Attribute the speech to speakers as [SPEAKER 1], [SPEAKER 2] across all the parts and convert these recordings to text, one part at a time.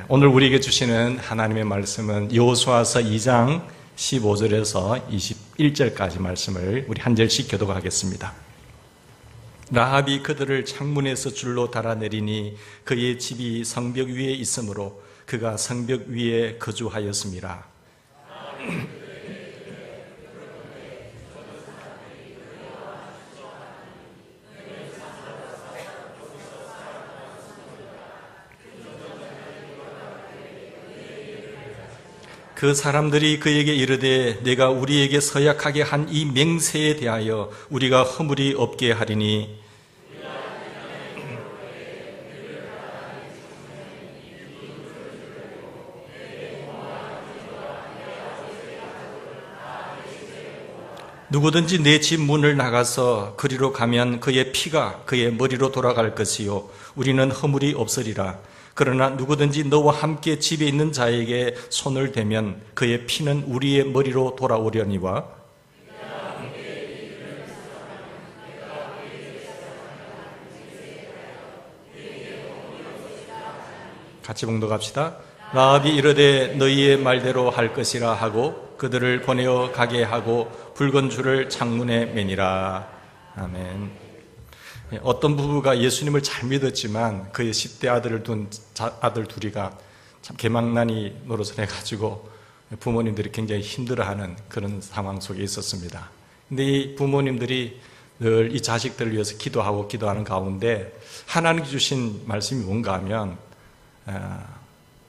[SPEAKER 1] 오늘 우리에게 주시는 하나님의 말씀은 여호수아서 2장 15절에서 21절까지 말씀을 우리 한 절씩 교독하겠습니다. 라합이 그들을 창문에서 줄로 달아내리니 그의 집이 성벽 위에 있으므로 그가 성벽 위에 거주하였음이라. 그 사람들이 그에게 이르되 내가 우리에게 서약하게 한 이 맹세에 대하여 우리가 허물이 없게 하리니 누구든지 내 집 문을 나가서 그리로 가면 그의 피가 그의 머리로 돌아갈 것이요 우리는 허물이 없으리라. 그러나 누구든지 너와 함께 집에 있는 자에게 손을 대면 그의 피는 우리의 머리로 돌아오려니와 같이 봉독합시다. 라합이 이르되 너희의 말대로 할 것이라 하고 그들을 보내어 가게 하고 붉은 줄을 창문에 매니라. 아멘. 어떤 부부가 예수님을 잘 믿었지만 그의 10대 아들을 둔 아들 둘이가 참 개망난이 노릇을 해가지고 부모님들이 굉장히 힘들어하는 그런 상황 속에 있었습니다. 근데 이 부모님들이 늘 이 자식들을 위해서 기도하는 가운데 하나님께 주신 말씀이 뭔가 하면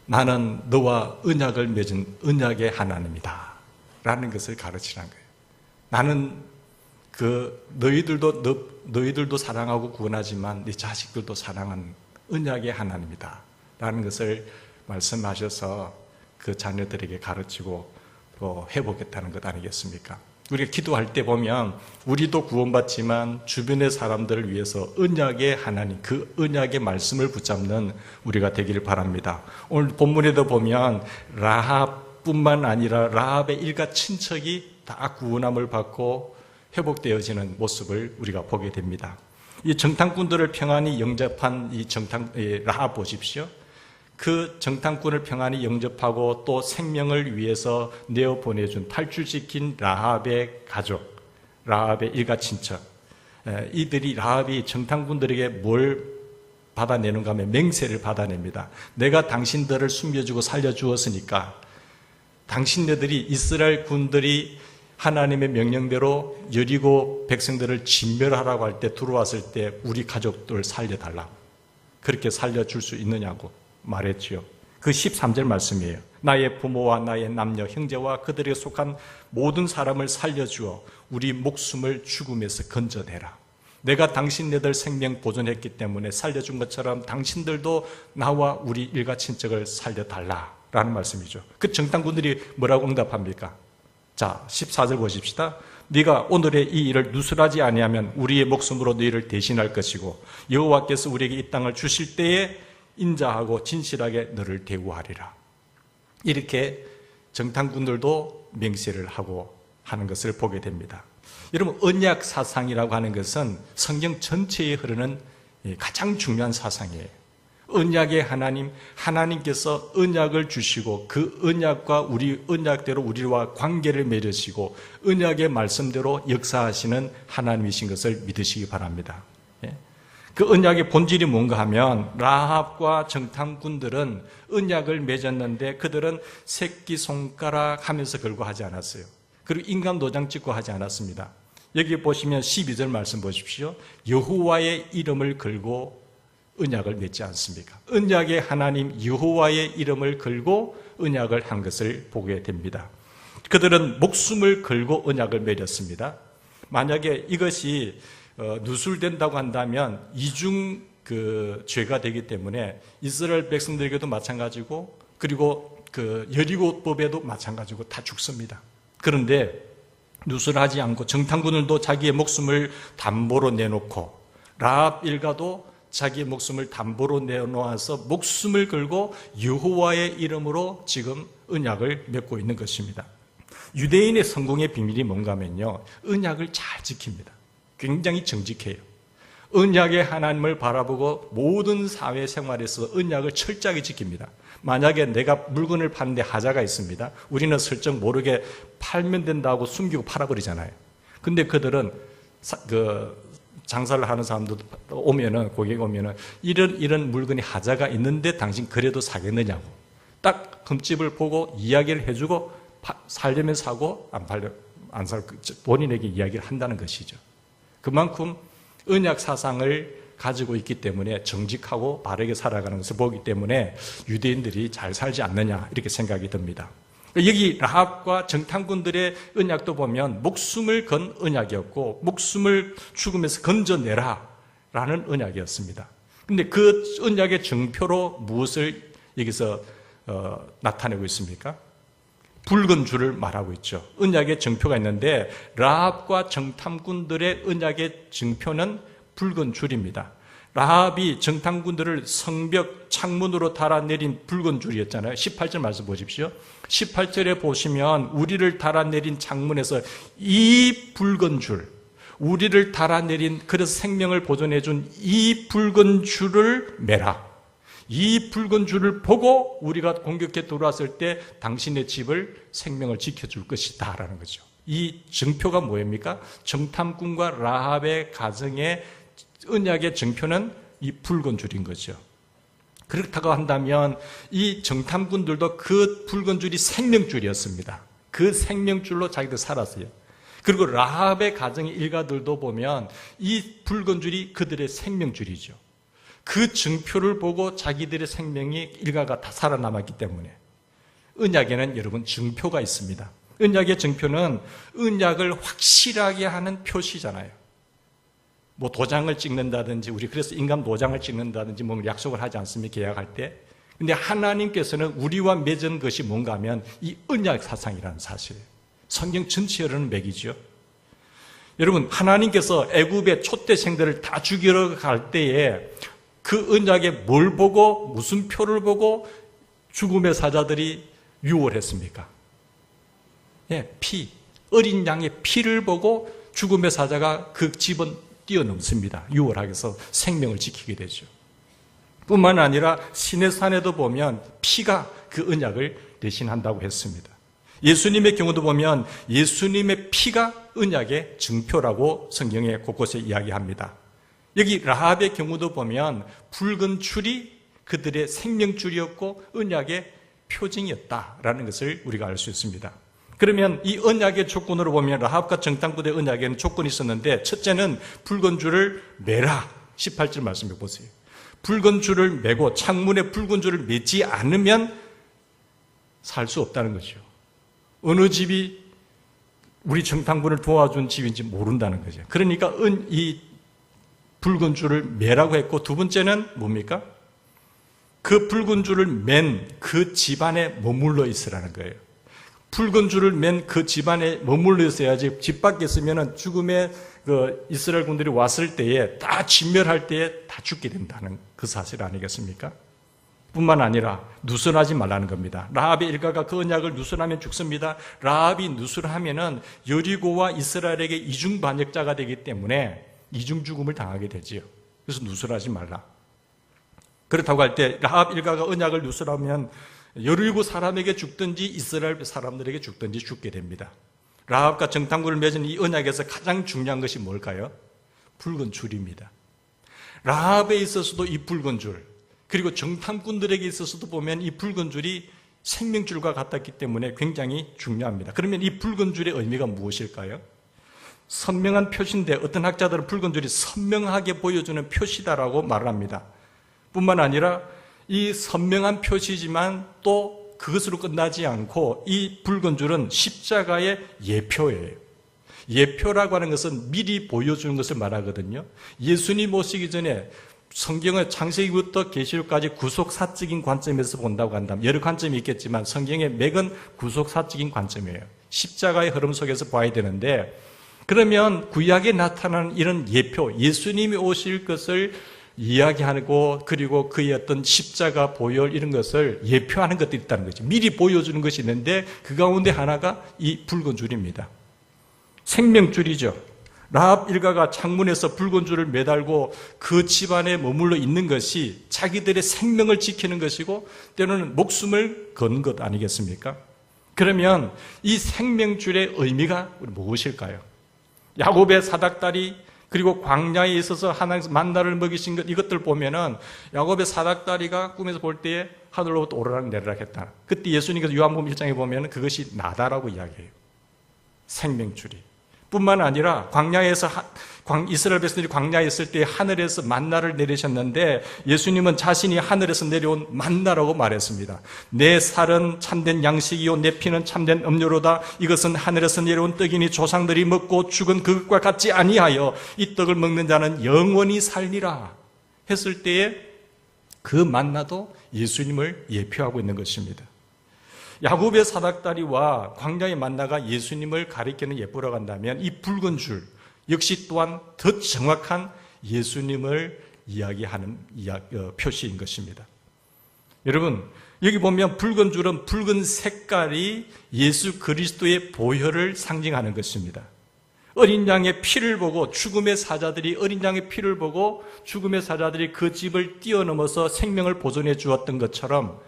[SPEAKER 1] 나는 너와 언약을 맺은 언약의 하나님이다 라는 것을 가르치는 거예요. 나는 너희들도 사랑하고 구원하지만 네 자식들도 사랑하는 언약의 하나님이다 라는 것을 말씀하셔서 그 자녀들에게 가르치고 또 해보겠다는 것 아니겠습니까? 우리가 기도할 때 보면 우리도 구원받지만 주변의 사람들을 위해서 언약의 하나님, 그 언약의 말씀을 붙잡는 우리가 되기를 바랍니다. 오늘 본문에도 보면 라합뿐만 아니라 라합의 일가 친척이 다 구원함을 받고 회복되어지는 모습을 우리가 보게 됩니다. 이 정탐꾼들을 평안히 영접한 라합 보십시오. 그 정탐꾼을 평안히 영접하고 또 생명을 위해서 내어보내준 탈출시킨 라합의 가족, 라합의 일가 친척, 이들이 라합이 정탐꾼들에게 뭘 받아내는가 하면 맹세를 받아냅니다. 내가 당신들을 숨겨주고 살려주었으니까 당신네들이 이스라엘 군들이 하나님의 명령대로 여리고 백성들을 진멸하라고 할 때 들어왔을 때 우리 가족들 살려달라고, 그렇게 살려줄 수 있느냐고 말했지요. 그 13절 말씀이에요. 나의 부모와 나의 남녀 형제와 그들에게 속한 모든 사람을 살려주어 우리 목숨을 죽음에서 건져내라. 내가 당신네들 생명 보존했기 때문에 살려준 것처럼 당신들도 나와 우리 일가 친척을 살려달라라는 말씀이죠. 그 정탐꾼들이 뭐라고 응답합니까? 자, 14절 보십시다. 네가 오늘의 이 일을 누설하지 아니하면 우리의 목숨으로 너희를 대신할 것이고 여호와께서 우리에게 이 땅을 주실 때에 인자하고 진실하게 너를 대우하리라. 이렇게 정탐꾼들도 맹세를 하고 하는 것을 보게 됩니다. 여러분, 언약 사상이라고 하는 것은 성경 전체에 흐르는 가장 중요한 사상이에요. 언약의 하나님, 하나님께서 언약을 주시고 그 언약과 우리 언약대로 우리와 관계를 맺으시고 언약의 말씀대로 역사하시는 하나님이신 것을 믿으시기 바랍니다. 그 언약의 본질이 뭔가 하면 라합과 정탐꾼들은 언약을 맺었는데 그들은 새끼손가락 하면서 걸고 하지 않았어요. 그리고 인간 도장 찍고 하지 않았습니다. 여기 보시면 12절 말씀 보십시오. 여호와의 이름을 걸고 언약을 맺지 않습니까? 언약의 하나님 여호와의 이름을 걸고 언약을 한 것을 보게 됩니다. 그들은 목숨을 걸고 언약을 맺었습니다. 만약에 이것이 누설된다고 한다면 이중 죄가 되기 때문에 이스라엘 백성들에게도 마찬가지고 그리고 여리고법에도 마찬가지고 다 죽습니다. 그런데 누설하지 않고 정탐꾼들도 자기의 목숨을 담보로 내놓고 라합 일가도 자기의 목숨을 담보로 내놓아서 목숨을 걸고 여호와의 이름으로 지금 언약을 맺고 있는 것입니다. 유대인의 성공의 비밀이 뭔가 하면요, 언약을 잘 지킵니다. 굉장히 정직해요. 언약의 하나님을 바라보고 모든 사회생활에서 언약을 철저하게 지킵니다. 만약에 내가 물건을 파는데 하자가 있습니다. 우리는 슬쩍 모르게 팔면 된다고 숨기고 팔아버리잖아요. 근데 그들은 장사를 하는 사람들 오면은, 고객 오면은 이런 물건이 하자가 있는데 당신 그래도 사겠느냐고 딱 흠집을 보고 이야기를 해주고 살려면 사고 안 살 본인에게 이야기를 한다는 것이죠. 그만큼 언약 사상을 가지고 있기 때문에 정직하고 바르게 살아가는 것을 보기 때문에 유대인들이 잘 살지 않느냐 이렇게 생각이 듭니다. 여기 라합과 정탐꾼들의 언약도 보면 목숨을 건 언약이었고 목숨을 죽음에서 건져내라 라는 언약이었습니다. 그런데 그 언약의 증표로 무엇을 여기서 나타내고 있습니까? 붉은 줄을 말하고 있죠. 언약의 증표가 있는데 라합과 정탐꾼들의 언약의 증표는 붉은 줄입니다. 라합이 정탐꾼들을 성벽 창문으로 달아내린 붉은 줄이었잖아요. 18절 말씀 보십시오. 18절에 보시면 우리를 달아내린 창문에서 이 붉은 줄, 우리를 달아내린 그래서 생명을 보존해 준 이 붉은 줄을 매라. 이 붉은 줄을 보고 우리가 공격해 들어왔을 때 당신의 집을 생명을 지켜줄 것이다 라는 거죠. 이 증표가 뭐입니까? 정탐꾼과 라합의 가정의 언약의 증표는 이 붉은 줄인 거죠. 그렇다고 한다면 이 정탐꾼들도 그 붉은 줄이 생명줄이었습니다. 그 생명줄로 자기들 살았어요. 그리고 라합의 가정의 일가들도 보면 이 붉은 줄이 그들의 생명줄이죠. 그 증표를 보고 자기들의 생명이 일가가 다 살아남았기 때문에 언약에는 여러분 증표가 있습니다. 언약의 증표는 언약을 확실하게 하는 표시잖아요. 뭐 도장을 찍는다든지 우리 그래서 인감 도장을 찍는다든지 뭐 약속을 하지 않습니까? 계약할 때. 근데 하나님께서는 우리와 맺은 것이 뭔가 하면 이 언약 사상이라는 사실. 성경 전체로는 맥이죠. 여러분 하나님께서 애굽의 촛대생들을 다 죽이러 갈 때에 그 언약에 뭘 보고 무슨 표를 보고 죽음의 사자들이 유월을 했습니까? 예, 피. 어린 양의 피를 보고 죽음의 사자가 그 집은 뛰어넘습니다. 유월하게 해서 생명을 지키게 되죠. 뿐만 아니라 시내산에도 보면 피가 그 언약을 대신한다고 했습니다. 예수님의 경우도 보면 예수님의 피가 언약의 증표라고 성경에 곳곳에 이야기합니다. 여기 라합의 경우도 보면 붉은 줄이 그들의 생명줄이었고 언약의 표징이었다라는 것을 우리가 알 수 있습니다. 그러면 이 언약의 조건으로 보면 라합과 정탐꾼의 언약에는 조건이 있었는데 첫째는 붉은 줄을 매라. 18절 말씀해 보세요. 붉은 줄을 매고 창문에 붉은 줄을 매지 않으면 살 수 없다는 거죠. 어느 집이 우리 정탐꾼을 도와준 집인지 모른다는 거죠. 그러니까 이 붉은 줄을 매라고 했고 두 번째는 뭡니까? 그 붉은 줄을 맨 그 집안에 머물러 있으라는 거예요. 붉은 줄을 맨 그 집안에 머물러 있어야지 집 밖에 있으면 죽음의 그 이스라엘 군들이 왔을 때에 다 진멸할 때에 다 죽게 된다는 그 사실 아니겠습니까? 뿐만 아니라 누설하지 말라는 겁니다. 라합의 일가가 그 언약을 누설하면 죽습니다. 라합이 누설하면은 여리고와 이스라엘에게 이중 반역자가 되기 때문에 이중 죽음을 당하게 되지요. 그래서 누설하지 말라. 그렇다고 할 때 라합 일가가 언약을 누설하면 여리고 사람에게 죽든지 이스라엘 사람들에게 죽든지 죽게 됩니다. 라합과 정탐꾼을 맺은 이 언약에서 가장 중요한 것이 뭘까요? 붉은 줄입니다. 라합에 있어서도 이 붉은 줄, 그리고 정탐꾼들에게 있어서도 보면 이 붉은 줄이 생명줄과 같았기 때문에 굉장히 중요합니다. 그러면 이 붉은 줄의 의미가 무엇일까요? 선명한 표시인데 어떤 학자들은 붉은 줄이 선명하게 보여주는 표시다라고 말을 합니다. 뿐만 아니라 이 선명한 표시지만 또 그것으로 끝나지 않고 이 붉은 줄은 십자가의 예표예요. 예표라고 하는 것은 미리 보여주는 것을 말하거든요. 예수님 오시기 전에 성경의 창세기부터 계시록까지 구속사적인 관점에서 본다고 한다면 여러 관점이 있겠지만 성경의 맥은 구속사적인 관점이에요. 십자가의 흐름 속에서 봐야 되는데 그러면 구약에 나타나는 이런 예표, 예수님이 오실 것을 이야기하고 그리고 그의 어떤 십자가 보혈 이런 것을 예표하는 것들이 있다는 거죠. 미리 보여주는 것이 있는데 그 가운데 하나가 이 붉은 줄입니다. 생명줄이죠. 라합 일가가 창문에서 붉은 줄을 매달고 그 집안에 머물러 있는 것이 자기들의 생명을 지키는 것이고 때로는 목숨을 건 것 아니겠습니까? 그러면 이 생명줄의 의미가 무엇일까요? 야곱의 사닥다리 그리고 광야에 있어서 하나님께서 만나를 먹이신 것 이것들 보면은 야곱의 사닥다리가 꿈에서 볼 때에 하늘로부터 오르락 내리락 했다. 그때 예수님께서 요한복음 1장에 보면은 그것이 나다라고 이야기해요. 생명줄이. 뿐만 아니라 광야에서 이스라엘 백성들이 광야에 있을 때 하늘에서 만나를 내리셨는데 예수님은 자신이 하늘에서 내려온 만나라고 말했습니다. 내 살은 참된 양식이요 내 피는 참된 음료로다. 이것은 하늘에서 내려온 떡이니 조상들이 먹고 죽은 그것과 같지 아니하여 이 떡을 먹는 자는 영원히 살리라 했을 때에 그 만나도 예수님을 예표하고 있는 것입니다. 야곱의 사닥다리와 광야의 만나가 예수님을 가리키는 예표라고 한다면 이 붉은 줄 역시 또한 더 정확한 예수님을 이야기하는 표시인 것입니다. 여러분 여기 보면 붉은 줄은 붉은 색깔이 예수 그리스도의 보혈을 상징하는 것입니다. 어린 양의 피를 보고 죽음의 사자들이 어린 양의 피를 보고 죽음의 사자들이 그 집을 뛰어넘어서 생명을 보존해 주었던 것처럼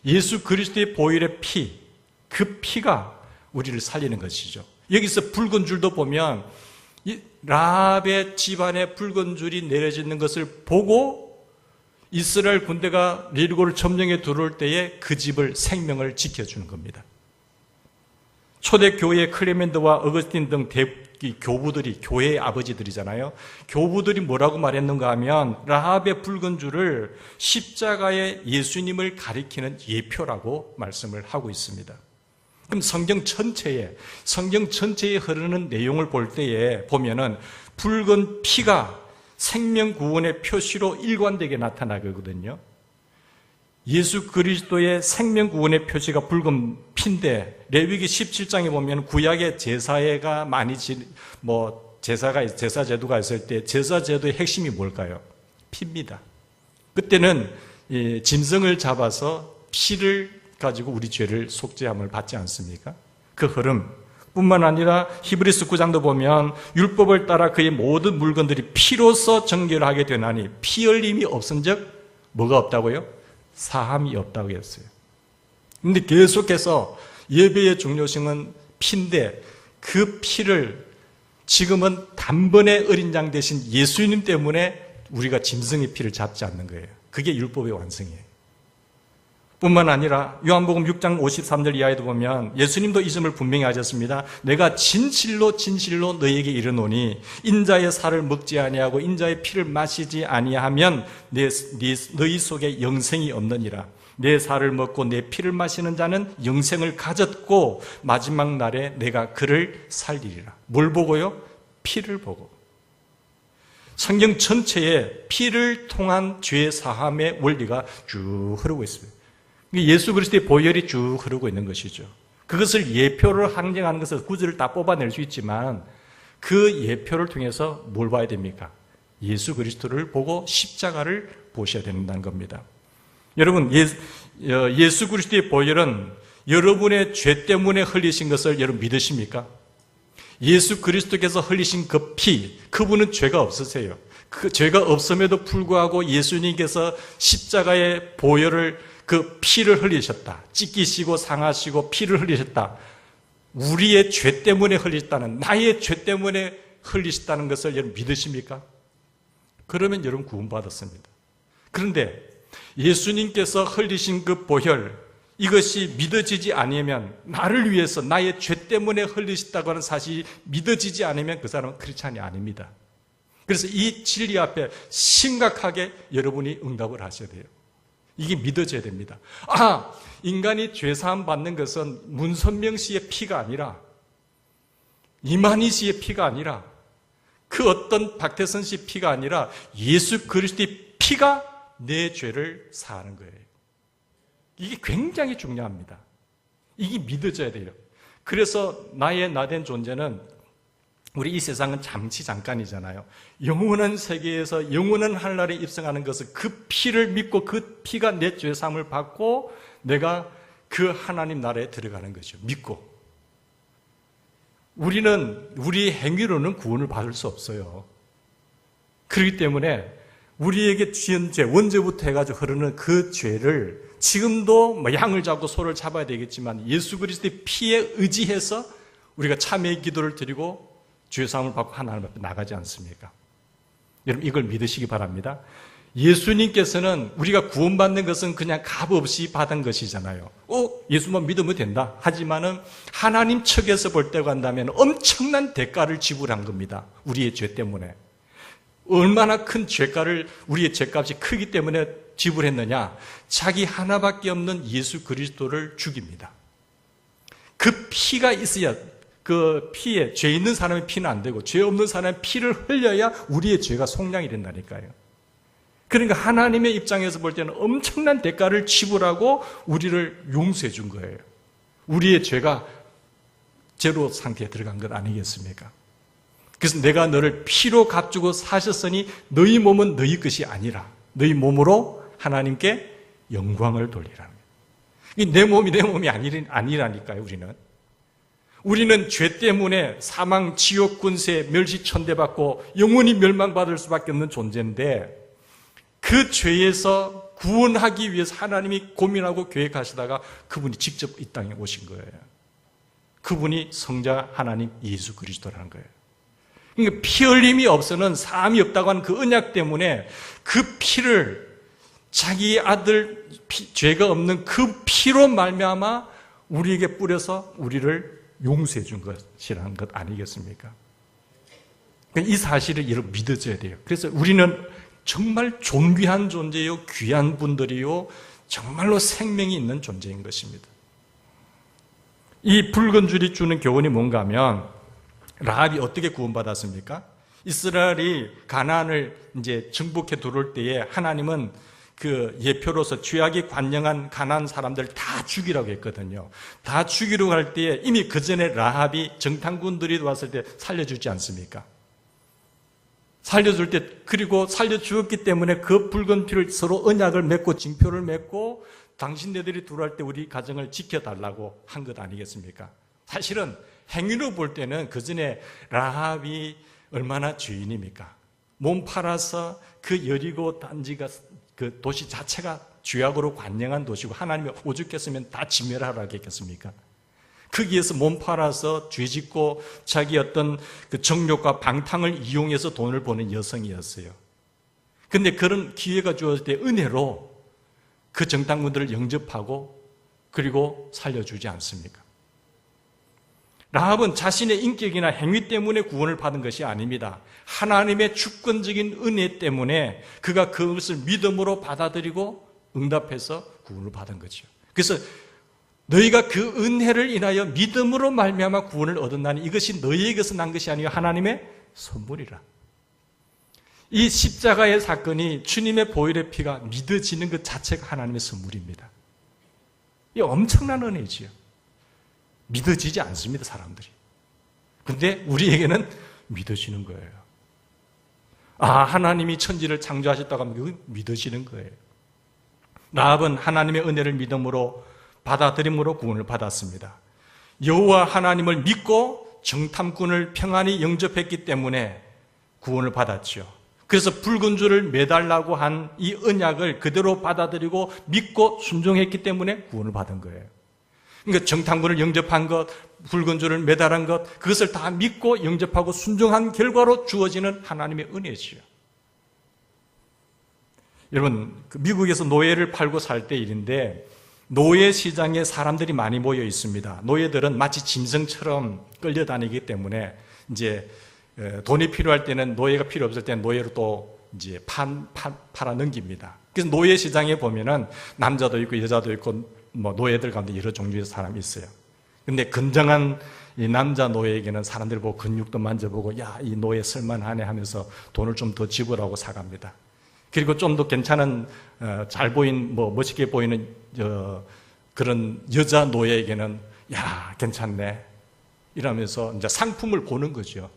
[SPEAKER 1] 예수 그리스도의 보혈의 피, 그 피가 우리를 살리는 것이죠. 여기서 붉은 줄도 보면 라합의 집안에 붉은 줄이 내려지는 것을 보고 이스라엘 군대가 예리고를 점령해 들어올 때에 그 집을 생명을 지켜주는 겁니다. 초대교회 클레멘트와 어거스틴 등 교부들이 교회의 아버지들이잖아요. 교부들이 뭐라고 말했는가 하면 라합의 붉은 줄을 십자가의 예수님을 가리키는 예표라고 말씀을 하고 있습니다. 그럼 성경 전체에 흐르는 내용을 볼 때에 보면은 붉은 피가 생명 구원의 표시로 일관되게 나타나거든요. 예수 그리스도의 생명 구원의 표시가 붉은 피인데 레위기 17장에 보면 구약의 제사가 많이 제사 제도가 있을 때 제사 제도의 핵심이 뭘까요? 피입니다. 그때는 짐승을 잡아서 피를 가지고 우리 죄를 속죄함을 받지 않습니까? 그 흐름 뿐만 아니라 히브리서 9장도 보면 율법을 따라 그의 모든 물건들이 피로서 정결하게 되나니 피 흘림이 없은즉 뭐가 없다고요? 사함이 없다고 했어요. 그런데 계속해서 예배의 중요성은 피인데 그 피를 지금은 단번에 어린 양 대신 예수님 때문에 우리가 짐승의 피를 잡지 않는 거예요. 그게 율법의 완성이에요. 뿐만 아니라 요한복음 6장 53절 이하에도 보면 예수님도 이 점을 분명히 하셨습니다. 내가 진실로 너희에게 이르노니 인자의 살을 먹지 아니하고 인자의 피를 마시지 아니하면 너희 속에 영생이 없느니라. 내 살을 먹고 내 피를 마시는 자는 영생을 가졌고 마지막 날에 내가 그를 살리리라. 뭘 보고요? 피를 보고. 성경 전체에 피를 통한 죄 사함의 원리가 쭉 흐르고 있습니다. 예수 그리스도의 보혈이 쭉 흐르고 있는 것이죠. 그것을 예표를 항쟁하는 것을 구절을 다 뽑아낼 수 있지만 그 예표를 통해서 뭘 봐야 됩니까? 예수 그리스도를 보고 십자가를 보셔야 된다는 겁니다. 여러분, 예수 그리스도의 보혈은 여러분의 죄 때문에 흘리신 것을 여러분 믿으십니까? 예수 그리스도께서 흘리신 그 피, 그분은 죄가 없으세요. 그 죄가 없음에도 불구하고 예수님께서 십자가의 보혈을 그 피를 흘리셨다. 찢기시고 상하시고 피를 흘리셨다. 우리의 죄 때문에 흘리셨다는, 나의 죄 때문에 흘리셨다는 것을 여러분 믿으십니까? 그러면 여러분 구원받았습니다. 그런데 예수님께서 흘리신 그 보혈, 이것이 믿어지지 않으면, 나를 위해서 나의 죄 때문에 흘리셨다고 하는 사실이 믿어지지 않으면 그 사람은 크리스찬이 아닙니다. 그래서 이 진리 앞에 심각하게 여러분이 응답을 하셔야 돼요. 이게 믿어져야 됩니다. 인간이 죄사함 받는 것은 문선명 씨의 피가 아니라, 이만희 씨의 피가 아니라, 그 어떤 박태선 씨 피가 아니라 예수 그리스도의 피가 내 죄를 사하는 거예요. 이게 굉장히 중요합니다. 이게 믿어져야 돼요. 그래서 나의 나된 존재는, 우리 이 세상은 잠시 잠깐이잖아요. 영원한 세계에서 영원한 하늘나라에 입성하는 것은 그 피를 믿고 그 피가 내 죄사함을 받고 내가 그 하나님 나라에 들어가는 거죠. 믿고. 우리는 우리 행위로는 구원을 받을 수 없어요. 그렇기 때문에 우리에게 지은 죄, 원죄부터 해가지고 흐르는 그 죄를 지금도 양을 잡고 소를 잡아야 되겠지만 예수 그리스도의 피에 의지해서 우리가 참회의 기도를 드리고 죄사함을 받고 하나님 앞에 나가지 않습니까? 여러분 이걸 믿으시기 바랍니다. 예수님께서는 우리가 구원받는 것은 그냥 값없이 받은 것이잖아요. 예수만 믿으면 된다. 하지만은 하나님 측에서 볼 때 간다면 엄청난 대가를 지불한 겁니다. 우리의 죄 때문에. 얼마나 큰 죄가를, 우리의 죄값이 크기 때문에 지불했느냐? 자기 하나밖에 없는 예수 그리스도를 죽입니다. 그 피가 있어야, 그 피에, 죄 있는 사람의 피는 안 되고 죄 없는 사람의 피를 흘려야 우리의 죄가 속량이 된다니까요. 그러니까 하나님의 입장에서 볼 때는 엄청난 대가를 지불하고 우리를 용서해 준 거예요. 우리의 죄가 제로 상태에 들어간 것 아니겠습니까? 그래서 내가 너를 피로 값주고 사셨으니 너희 몸은 너희 것이 아니라 너희 몸으로 하나님께 영광을 돌리라는 거예요. 내 몸이 아니라니까요. 우리는 죄 때문에 사망, 지옥, 군세, 멸시, 천대받고 영원히 멸망받을 수밖에 없는 존재인데 그 죄에서 구원하기 위해서 하나님이 고민하고 계획하시다가 그분이 직접 이 땅에 오신 거예요. 그분이 성자 하나님 예수 그리스도라는 거예요. 그러니까 피 흘림이 없어는 사함이 없다고 하는 그 언약 때문에 그 피를 자기 아들 죄가 없는 그 피로 말미암아 우리에게 뿌려서 우리를 용서해 준 것이라는 것 아니겠습니까? 이 사실을 여러분 믿어줘야 돼요. 그래서 우리는 정말 존귀한 존재요, 귀한 분들이요, 정말로 생명이 있는 존재인 것입니다. 이 붉은 줄이 주는 교훈이 뭔가 하면 라합이 어떻게 구원받았습니까? 이스라엘이 가나안을 이제 정복해 들어올 때에 하나님은 그 예표로서 죄악이 관영한 가나안 사람들 다 죽이라고 했거든요. 다 죽이려고 할 때에 이미 그 전에 라합이 정탐꾼들이 왔을 때 살려주지 않습니까? 살려줄 때, 그리고 살려주었기 때문에 그 붉은 피를 서로 언약을 맺고 징표를 맺고 당신네들이 들어올 때 우리 가정을 지켜달라고 한 것 아니겠습니까? 사실은 행위로 볼 때는 그 전에 라합이 얼마나 죄인입니까? 몸 팔아서 그 여리고 단지가 그 도시 자체가 죄악으로 관영한 도시고 하나님이 오죽했으면 다 진멸하라고 했겠습니까? 거기에서 몸 팔아서 죄짓고 자기 어떤 그 정욕과 방탕을 이용해서 돈을 버는 여성이었어요. 근데 그런 기회가 주어질 때 은혜로 그 정탐꾼들을 영접하고 그리고 살려주지 않습니까? 라합은 자신의 인격이나 행위 때문에 구원을 받은 것이 아닙니다. 하나님의 주권적인 은혜 때문에 그가 그것을 믿음으로 받아들이고 응답해서 구원을 받은 거죠. 그래서 너희가 그 은혜를 인하여 믿음으로 말미암아 구원을 얻었나니 이것이 너희에게서 난 것이 아니요 하나님의 선물이라. 이 십자가의 사건이 주님의 보혈의 피가 믿어지는 것 자체가 하나님의 선물입니다. 이 엄청난 은혜지요. 믿어지지 않습니다, 사람들이. 근데 우리에게는 믿어지는 거예요. 하나님이 천지를 창조하셨다고 하면 그거 믿어지는 거예요. 라합은 하나님의 은혜를 믿음으로 받아들임으로 구원을 받았습니다. 여호와 하나님을 믿고 정탐꾼을 평안히 영접했기 때문에 구원을 받았죠. 그래서 붉은 줄을 매달라고 한 이 언약을 그대로 받아들이고 믿고 순종했기 때문에 구원을 받은 거예요. 그러니까 정탐꾼을 영접한 것, 붉은 줄을 매달한 것, 그것을 다 믿고 영접하고 순종한 결과로 주어지는 하나님의 은혜지요. 여러분, 미국에서 노예를 팔고 살 때 일인데 노예 시장에 사람들이 많이 모여 있습니다. 노예들은 마치 짐승처럼 끌려다니기 때문에 이제 돈이 필요할 때는 노예가 필요 없을 때는 노예로 또 이제 팔아 넘깁니다. 그래서 노예 시장에 보면은 남자도 있고 여자도 있고 뭐 노예들 가운데 여러 종류의 사람이 있어요. 근데 건장한 이 남자 노예에게는 사람들이 보고 근육도 만져보고 야, 이 노예 쓸만하네 하면서 돈을 좀 더 지불하고 사갑니다. 그리고 좀 더 괜찮은 잘 보인 뭐 멋있게 보이는 그런 여자 노예에게는 야, 괜찮네 이러면서 이제 상품을 보는 거죠.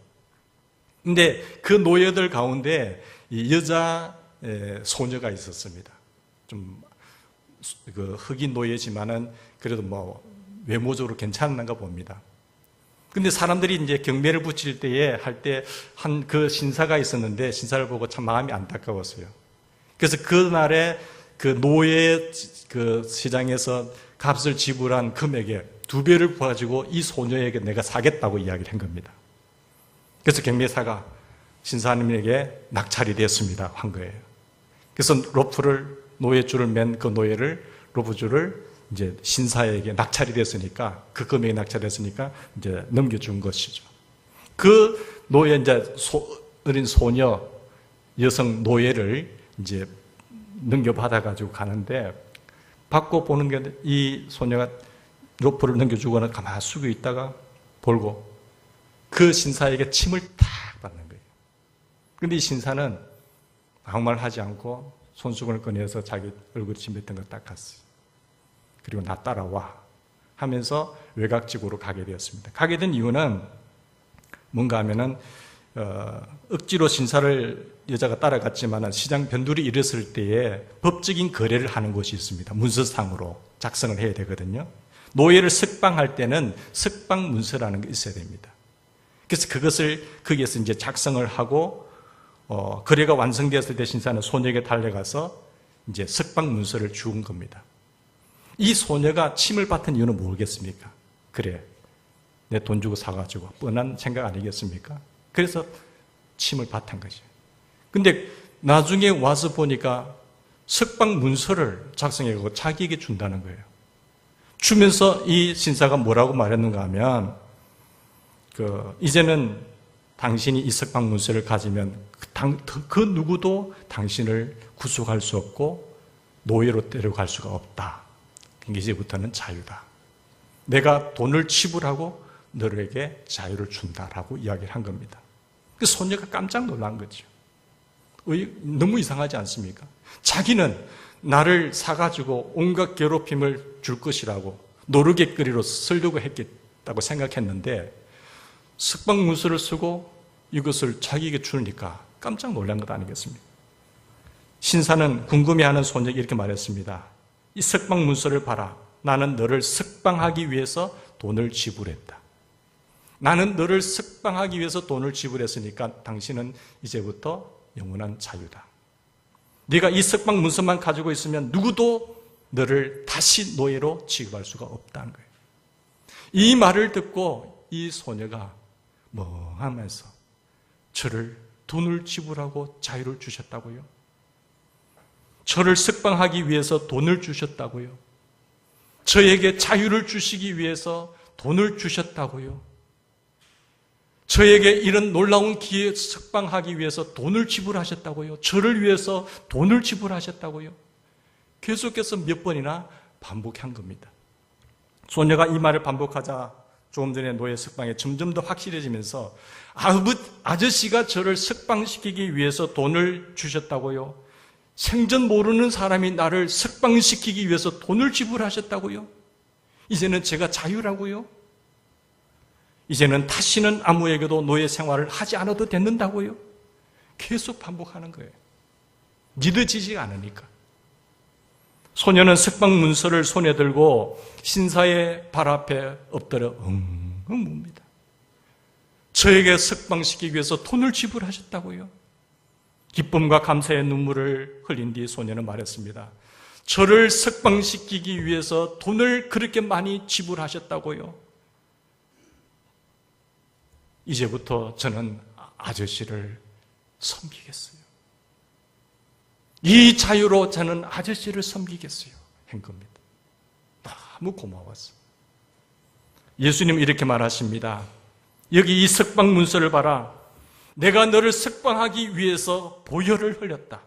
[SPEAKER 1] 근데 그 노예들 가운데 이 여자 소녀가 있었습니다. 좀 그 흑인 노예지만은 그래도 뭐 외모적으로 괜찮은가 봅니다. 근데 사람들이 이제 경매를 붙일 때에 할 때 한 그 신사가 있었는데 신사를 보고 참 마음이 안타까웠어요. 그래서 그날에 그 노예 그 시장에서 값을 지불한 금액의 2배를 가지고 이 소녀에게 내가 사겠다고 이야기를 한 겁니다. 그래서 경매사가 신사님에게 낙찰이 됐습니다. 한 거예요. 그래서 노예줄을 맨 그 노예를, 로프줄을 이제 신사에게 낙찰이 됐으니까, 그 금액이 낙찰됐으니까 이제 넘겨준 것이죠. 그 노예, 이제 어린 소녀, 여성 노예를 이제 넘겨받아가지고 가는데, 받고 보는 게 이 소녀가 로프를 넘겨주고는 가만히 숙여 있다가 볼고 그 신사에게 침을 탁 받는 거예요. 근데 이 신사는 아무 말 하지 않고 손수건을 꺼내서 자기 얼굴에 침 뱉은 걸 닦았어요. 그리고 나 따라와 하면서 외곽지구로 가게 되었습니다. 가게 된 이유는 뭔가 하면은 억지로 신사를 여자가 따라갔지만 시장 변두리 일었을 때에 법적인 거래를 하는 곳이 있습니다. 문서상으로 작성을 해야 되거든요. 노예를 석방할 때는 석방 문서라는 게 있어야 됩니다. 그래서 그것을 거기에서 이제 작성을 하고 거래가 완성되었을 때 신사는 소녀에게 달려가서 이제 석방 문서를 주운 겁니다. 이 소녀가 침을 받은 이유는 모르겠습니까? 그래, 내 돈 주고 사가지고 뻔한 생각 아니겠습니까? 그래서 침을 받은 거죠. 근데 나중에 와서 보니까 석방 문서를 작성해서 자기에게 준다는 거예요. 주면서 이 신사가 뭐라고 말했는가 하면, 이제는 당신이 이 석방 문서를 가지면 그 누구도 당신을 구속할 수 없고 노예로 데려갈 수가 없다. 이제부터는 자유다. 내가 돈을 지불하고 너에게 자유를 준다라고 이야기를 한 겁니다. 그 소녀가 깜짝 놀란 거죠. 너무 이상하지 않습니까? 자기는 나를 사가지고 온갖 괴롭힘을 줄 것이라고 노르개거리로 쓰려고 했겠다고 생각했는데 석방 문서를 쓰고 이것을 자기에게 주니까 깜짝 놀란 것 아니겠습니까? 신사는 궁금해하는 소녀에게 이렇게 말했습니다. 이 석방 문서를 봐라. 나는 너를 석방하기 위해서 돈을 지불했다. 나는 너를 석방하기 위해서 돈을 지불했으니까 당신은 이제부터 영원한 자유다. 네가 이 석방 문서만 가지고 있으면 누구도 너를 다시 노예로 취급할 수가 없다는 거예요. 이 말을 듣고 이 소녀가 멍하면서 저를 돈을 지불하고 자유를 주셨다고요? 저를 석방하기 위해서 돈을 주셨다고요? 저에게 자유를 주시기 위해서 돈을 주셨다고요? 저에게 이런 놀라운 기회에 석방하기 위해서 돈을 지불하셨다고요? 저를 위해서 돈을 지불하셨다고요? 계속해서 몇 번이나 반복한 겁니다. 소녀가 이 말을 반복하자 조금 전에 노예 석방에 점점 더 확실해지면서 아저씨가 저를 석방시키기 위해서 돈을 주셨다고요? 생전 모르는 사람이 나를 석방시키기 위해서 돈을 지불하셨다고요? 이제는 제가 자유라고요? 이제는 다시는 아무에게도 노예 생활을 하지 않아도 된다고요? 계속 반복하는 거예요. 믿어지지 않으니까. 소녀는 석방 문서를 손에 들고 신사의 발 앞에 엎드려 엉엉 웁니다. 저에게 석방시키기 위해서 돈을 지불하셨다고요? 기쁨과 감사의 눈물을 흘린 뒤 소녀는 말했습니다. 저를 석방시키기 위해서 돈을 그렇게 많이 지불하셨다고요? 이제부터 저는 아저씨를 섬기겠어요. 이 자유로 저는 아저씨를 섬기겠어요. 한 겁니다. 너무 고마웠어요. 예수님 이렇게 말하십니다. 여기 이 석방 문서를 봐라. 내가 너를 석방하기 위해서 보혈을 흘렸다.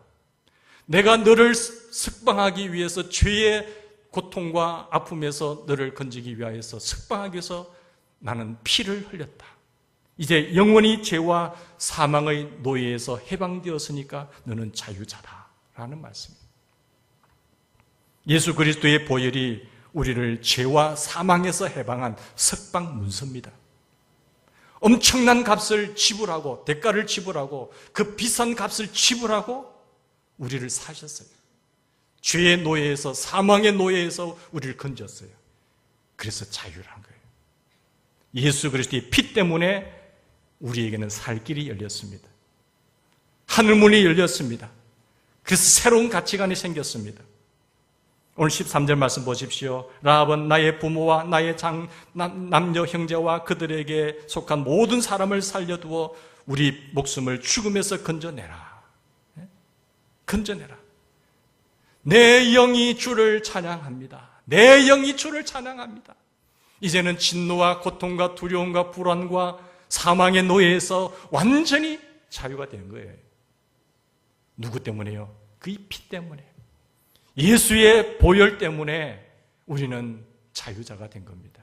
[SPEAKER 1] 내가 너를 석방하기 위해서 죄의 고통과 아픔에서 너를 건지기 위하여서 석방하기 위해서 나는 피를 흘렸다. 이제 영원히 죄와 사망의 노예에서 해방되었으니까 너는 자유자다 라는 말씀입니다. 예수 그리스도의 보혈이 우리를 죄와 사망에서 해방한 석방 문서입니다. 엄청난 값을 지불하고 대가를 지불하고 그 비싼 값을 지불하고 우리를 사셨어요. 죄의 노예에서 사망의 노예에서 우리를 건졌어요. 그래서 자유란 거예요. 예수 그리스도의 피 때문에 우리에게는 살 길이 열렸습니다. 하늘문이 열렸습니다. 그래서 새로운 가치관이 생겼습니다. 오늘 13절 말씀 보십시오. 라합은 나의 부모와 나의 남녀 형제와 그들에게 속한 모든 사람을 살려두어 우리 목숨을 죽음에서 건져내라. 건져내라. 내 영이 주를 찬양합니다. 내 영이 주를 찬양합니다. 이제는 진노와 고통과 두려움과 불안과 사망의 노예에서 완전히 자유가 된 거예요. 누구 때문에요? 그의 피 때문에. 예수의 보혈 때문에 우리는 자유자가 된 겁니다.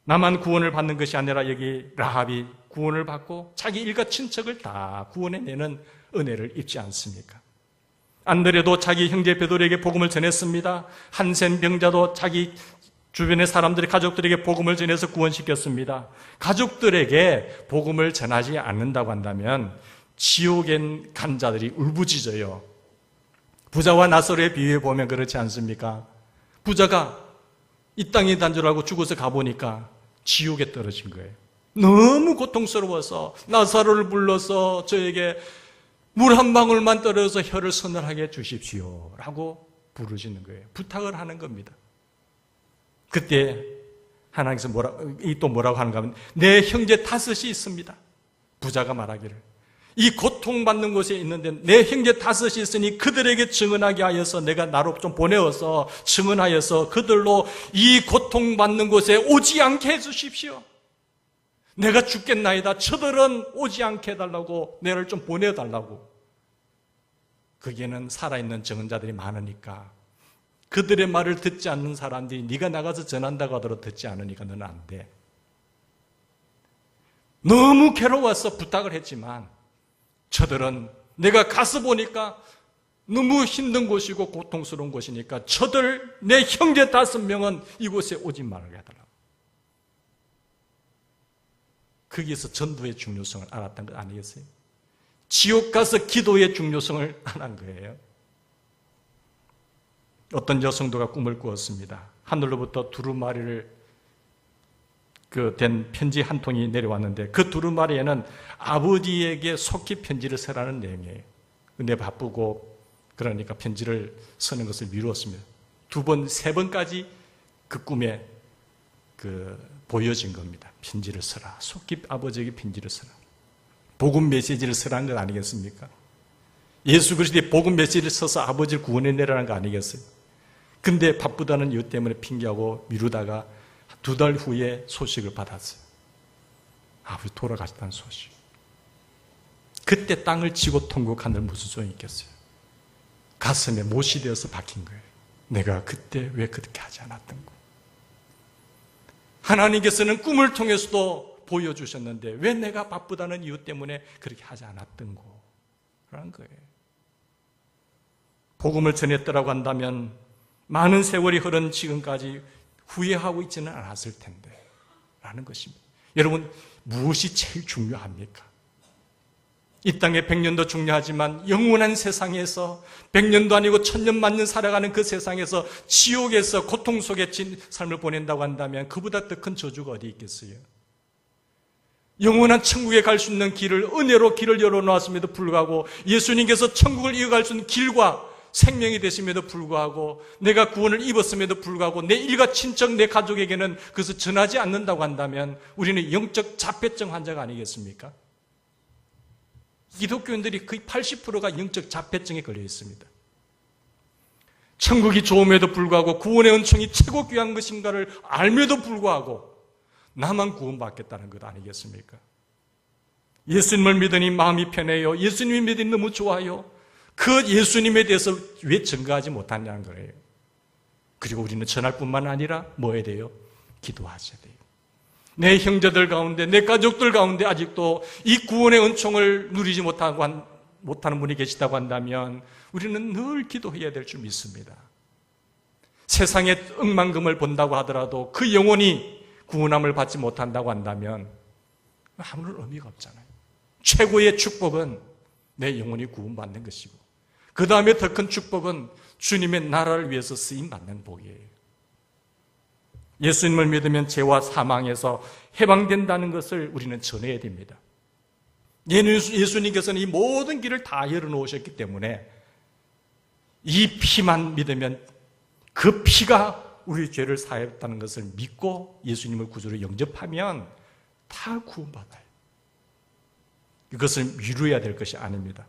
[SPEAKER 1] 나만 구원을 받는 것이 아니라 여기 라합이 구원을 받고 자기 일가 친척을 다 구원해내는 은혜를 입지 않습니까? 안드레도 자기 형제 베드로에게 복음을 전했습니다. 한센 병자도 자기 주변의 사람들이 가족들에게 복음을 전해서 구원시켰습니다. 가족들에게 복음을 전하지 않는다고 한다면 지옥엔 간 자들이 울부짖어요. 부자와 나사로의 비유에 보면 그렇지 않습니까? 부자가 이 땅에 단절하고 죽어서 가보니까 지옥에 떨어진 거예요. 너무 고통스러워서 나사로를 불러서 저에게 물 한 방울만 떨어져서 혀를 서늘하게 해주십시오 라고 부르짖는 거예요. 부탁을 하는 겁니다. 그때 하나님께서 뭐라고 하는가 하면 내 형제 5이 있습니다. 부자가 말하기를 이 고통받는 곳에 있는데 내 형제 5이 있으니 그들에게 증언하게 하여서 내가 나로 좀 보내어서 증언하여서 그들로 이 고통받는 곳에 오지 않게 해주십시오. 내가 죽겠나이다. 저들은 오지 않게 해달라고 내를 좀 보내달라고. 거기에는 살아있는 증언자들이 많으니까 그들의 말을 듣지 않는 사람들이 네가 나가서 전한다고 하더라도 듣지 않으니까 너는 안 돼. 너무 괴로워서 부탁을 했지만 저들은 내가 가서 보니까 너무 힘든 곳이고 고통스러운 곳이니까 저들 내 형제 5명은 이곳에 오지 말게 해달라고. 거기에서 전도의 중요성을 알았던 것 아니겠어요? 지옥 가서 기도의 중요성을 알은 거예요. 어떤 여성도가 꿈을 꾸었습니다. 하늘로부터 두루마리를 된 편지 한 통이 내려왔는데 그 두루마리에는 아버지에게 속히 편지를 쓰라는 내용이에요. 근데 바쁘고 그러니까 편지를 쓰는 것을 미루었습니다. 2번, 3번까지 그 꿈에 보여진 겁니다. 편지를 쓰라. 속히 아버지에게 편지를 쓰라. 복음 메시지를 쓰라는 것 아니겠습니까? 예수 그리스도의 복음 메시지를 써서 아버지를 구원해내라는 거 아니겠어요? 근데 바쁘다는 이유 때문에 핑계하고 미루다가 2달 후에 소식을 받았어요. 아버지 돌아가셨다는 소식. 그때 땅을 치고 통곡하는 무슨 소용이 있겠어요? 가슴에 못이 되어서 박힌 거예요. 내가 그때 왜 그렇게 하지 않았던 거. 하나님께서는 꿈을 통해서도 보여주셨는데 왜 내가 바쁘다는 이유 때문에 그렇게 하지 않았던 거라는 거예요. 복음을 전했더라고 한다면 많은 세월이 흐른 지금까지 후회하고 있지는 않았을 텐데 라는 것입니다. 여러분, 무엇이 제일 중요합니까? 이 땅에 100년도 중요하지만 영원한 세상에서 100년도 아니고 1000년 만년 살아가는 그 세상에서 지옥에서 고통 속에 삶을 보낸다고 한다면 그보다 더 큰 저주가 어디 있겠어요? 영원한 천국에 갈 수 있는 길을 은혜로 길을 열어놓았음에도 불구하고 예수님께서 천국을 이어갈 수 있는 길과 생명이 되심에도 불구하고 내가 구원을 입었음에도 불구하고 내 일가 친척 내 가족에게는 그것을 전하지 않는다고 한다면 우리는 영적 자폐증 환자가 아니겠습니까? 기독교인들이 거의 80%가 영적 자폐증에 걸려 있습니다. 천국이 좋음에도 불구하고 구원의 은총이 최고 귀한 것인가를 알면도 불구하고 나만 구원받겠다는 것 아니겠습니까? 예수님을 믿으니 마음이 편해요. 예수님을 믿으니 너무 좋아요. 그 예수님에 대해서 왜 증거하지 못하냐는 거예요. 그리고 우리는 전할 뿐만 아니라 뭐 해야 돼요? 기도하셔야 돼요. 내 형제들 가운데, 내 가족들 가운데 아직도 이 구원의 은총을 누리지 못하는 분이 계시다고 한다면 우리는 늘 기도해야 될 줄 믿습니다. 세상의 억만금을 본다고 하더라도 그 영혼이 구원함을 받지 못한다고 한다면 아무런 의미가 없잖아요. 최고의 축복은 내 영혼이 구원받는 것이고 그 다음에 더 큰 축복은 주님의 나라를 위해서 쓰임받는 복이에요. 예수님을 믿으면 죄와 사망에서 해방된다는 것을 우리는 전해야 됩니다. 예수님께서는 이 모든 길을 다 열어놓으셨기 때문에 이 피만 믿으면 그 피가 우리 죄를 사했다는 것을 믿고 예수님을 구주로 영접하면 다 구원받아요. 이것을 미루어야 될 것이 아닙니다.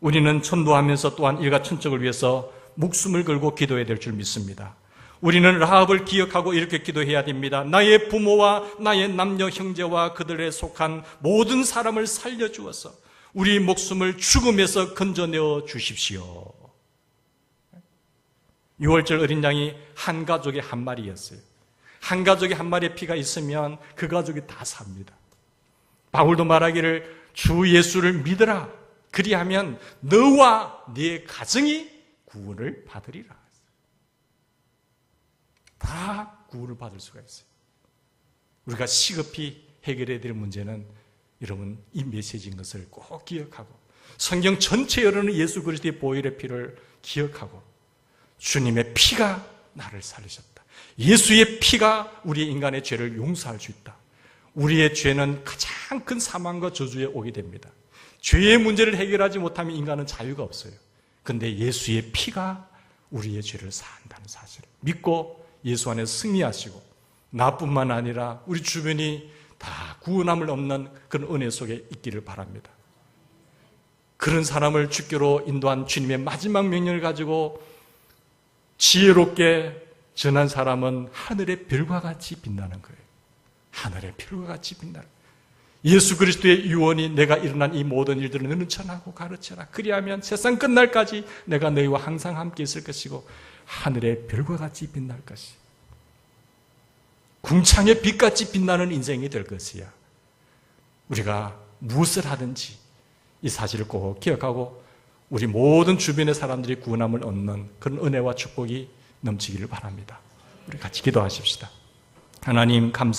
[SPEAKER 1] 우리는 전도하면서 또한 일가천적을 위해서 목숨을 걸고 기도해야 될 줄 믿습니다. 우리는 라합을 기억하고 이렇게 기도해야 됩니다. 나의 부모와 나의 남녀 형제와 그들에 속한 모든 사람을 살려주어서 우리 목숨을 죽음에서 건져내어 주십시오. 6월절 어린 양이 한 가족의 한 마리였어요. 한 가족의 한 마리의 피가 있으면 그 가족이 다 삽니다. 바울도 말하기를 주 예수를 믿으라. 그리하면 너와 네 가정이 구원을 받으리라. 다 구원을 받을 수가 있어요. 우리가 시급히 해결해야 될 문제는 여러분 이 메시지인 것을 꼭 기억하고 성경 전체에 흐르는 예수 그리스도의 보혈의 피를 기억하고 주님의 피가 나를 살리셨다. 예수의 피가 우리 인간의 죄를 용서할 수 있다. 우리의 죄는 가장 큰 사망과 저주에 오게 됩니다. 죄의 문제를 해결하지 못하면 인간은 자유가 없어요. 그런데 예수의 피가 우리의 죄를 사한다는 사실을 믿고 예수 안에서 승리하시고 나뿐만 아니라 우리 주변이 다 구원함을 얻는 그런 은혜 속에 있기를 바랍니다. 그런 사람을 주께로 인도한 주님의 마지막 명령을 가지고 지혜롭게 전한 사람은 하늘의 별과 같이 빛나는 거예요. 하늘의 별과 같이 빛나는 거예요. 예수 그리스도의 유언이 내가 일어난 이 모든 일들을 너는 전하고 가르쳐라. 그리하면 세상 끝날까지 내가 너희와 항상 함께 있을 것이고 하늘의 별과 같이 빛날 것이 궁창의 빛같이 빛나는 인생이 될 것이야. 우리가 무엇을 하든지 이 사실을 꼭 기억하고 우리 모든 주변의 사람들이 구원함을 얻는 그런 은혜와 축복이 넘치기를 바랍니다. 우리 같이 기도하십시다. 하나님 감사